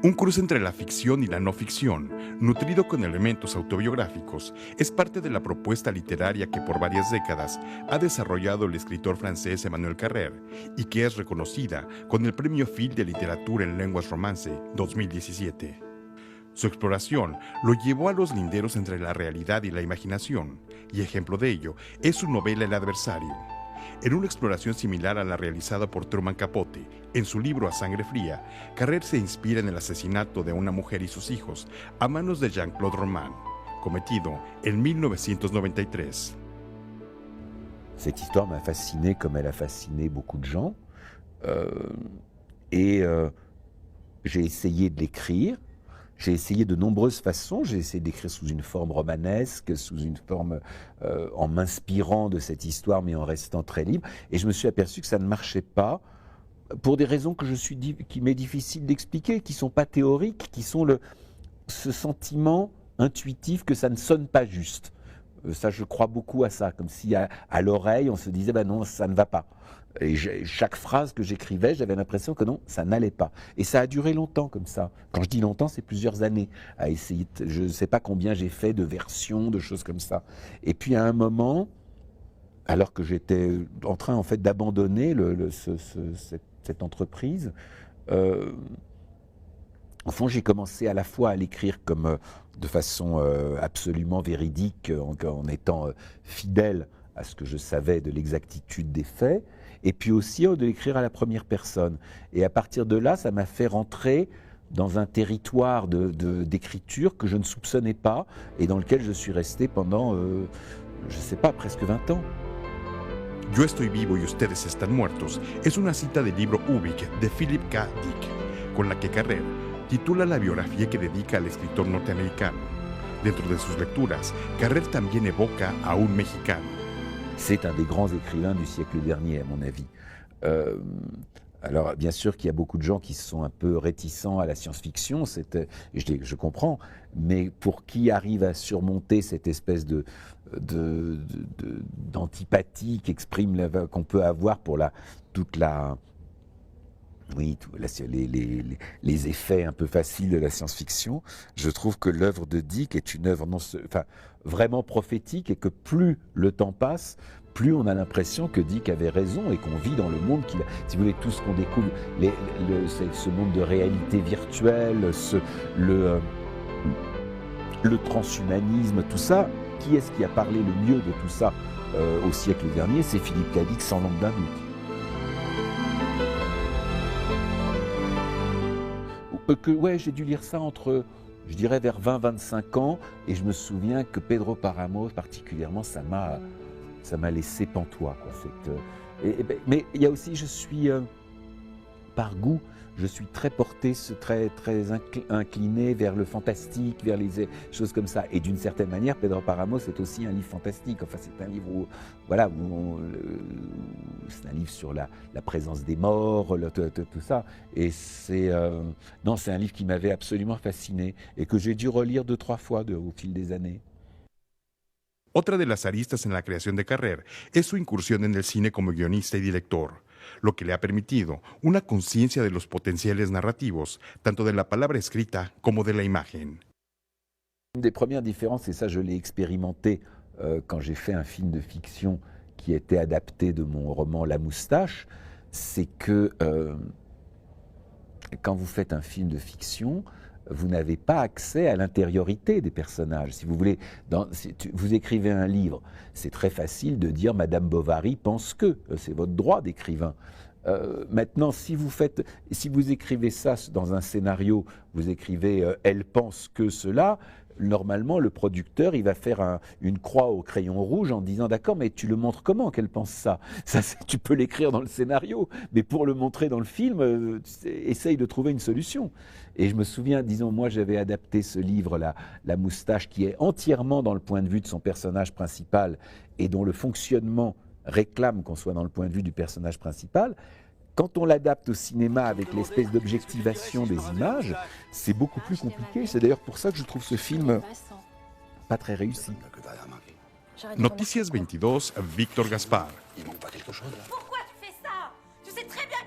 Un cruce entre la ficción y la no ficción, nutrido con elementos autobiográficos, es parte de la propuesta literaria que por varias décadas ha desarrollado el escritor francés Emmanuel Carrère y que es reconocida con el Premio Phil de Literatura en Lenguas Romance 2017. Su exploración lo llevó a los linderos entre la realidad y la imaginación, y ejemplo de ello es su novela El adversario. En una exploración similar a la realizada por Truman Capote, en su libro A Sangre Fría, Carrère se inspira en el asesinato de una mujer y sus hijos a manos de Jean-Claude Roman, cometido en 1993. Cette histoire m'a fasciné comme elle a fasciné beaucoup de gens. Et j'ai essayé de l'écrire. J'ai essayé de nombreuses façons. J'ai essayé d'écrire sous une forme romanesque, sous une forme en m'inspirant de cette histoire, mais en restant très libre. Et je me suis aperçu que ça ne marchait pas, pour des raisons qui m'est difficile d'expliquer, qui ne sont pas théoriques, qui sont ce sentiment intuitif que ça ne sonne pas juste. Ça, je crois beaucoup à ça, comme si à l'oreille, on se disait « non, ça ne va pas ». Et chaque phrase que j'écrivais, j'avais l'impression que non, ça n'allait pas. Et ça a duré longtemps comme ça. Quand je dis longtemps, c'est plusieurs années à essayer. Je ne sais pas combien j'ai fait de versions, de choses comme ça. Et puis à un moment, alors que j'étais en train en fait d'abandonner cette entreprise, au fond, j'ai commencé à la fois à l'écrire comme de façon absolument véridique, en étant fidèle à ce que je savais de l'exactitude des faits, et puis aussi de l'écrire à la première personne. Et à partir de là, ça m'a fait rentrer dans un territoire d'écriture que je ne soupçonnais pas, et dans lequel je suis resté pendant, je ne sais pas, presque 20 ans. Yo estoy vivo y ustedes están muertos es una cita del libro Ubik de Philip K. Dick, con la que Carrère titula la biografía que dedica al escritor norteamericano. Dentro de sus lecturas, Carrère también evoca a un mexicano. C'est un des grands écrivains du siècle dernier, à mon avis. Alors, bien sûr qu'il y a beaucoup de gens qui sont un peu réticents à la science-fiction, je comprends, mais pour qui arrive à surmonter cette espèce d'antipathie qu'on peut avoir pour les effets un peu faciles de la science-fiction, je trouve que l'œuvre de Dick est une œuvre vraiment prophétique, et que plus le temps passe, plus on a l'impression que Dick avait raison et qu'on vit dans le monde qu'il a. Si vous voulez, tout ce qu'on découvre, ce monde de réalité virtuelle, le transhumanisme, tout ça, qui est-ce qui a parlé le mieux de tout ça au siècle dernier? C'est Philippe K. Dick, sans langue d'un doute. J'ai dû lire ça entre, je dirais, vers 20-25 ans, et je me souviens que Pedro Páramo, particulièrement, ça m'a laissé pantois, quoi. Mais il y a aussi, je suis, par goût, je suis très porté, très incliné vers le fantastique, vers les choses comme ça. Et d'une certaine manière, Pedro Páramo, c'est aussi un livre fantastique. Enfin, c'est un livre où, voilà, c'est un livre sur la présence des morts, tout ça. Et c'est un livre qui m'avait absolument fasciné et que j'ai dû relire 2-3 fois au fil des années. Otra de las aristas en la creación de Carrère es su incursión en el cine como guionista y director, lo que le ha permitido una conciencia de los potenciales narrativos, tanto de la palabra escrita como de la imagen. Une des premières différences, et ça je l'ai expérimenté quand j'ai fait un film de fiction qui était adapté de mon roman La Moustache, c'est que quand vous faites un film de fiction, vous n'avez pas accès à l'intériorité des personnages. Si vous voulez, si vous écrivez un livre, c'est très facile de dire « Madame Bovary pense que », c'est votre droit d'écrivain. Maintenant, si vous écrivez ça dans un scénario, vous écrivez « Elle pense que cela », normalement, le producteur, il va faire une croix au crayon rouge en disant « D'accord, mais tu le montres comment qu'elle pense ça ?» Ça, tu peux l'écrire dans le scénario, mais pour le montrer dans le film, essaye de trouver une solution. Et je me souviens, disons, moi, j'avais adapté ce livre, La Moustache, qui est entièrement dans le point de vue de son personnage principal et dont le fonctionnement réclame qu'on soit dans le point de vue du personnage principal. Quand on l'adapte au cinéma avec l'espèce d'objectivation des images, c'est beaucoup plus compliqué. C'est d'ailleurs pour ça que je trouve ce film pas très réussi. Noticias 22, Víctor Gaspar. Pourquoi tu fais ça? Tu sais très bien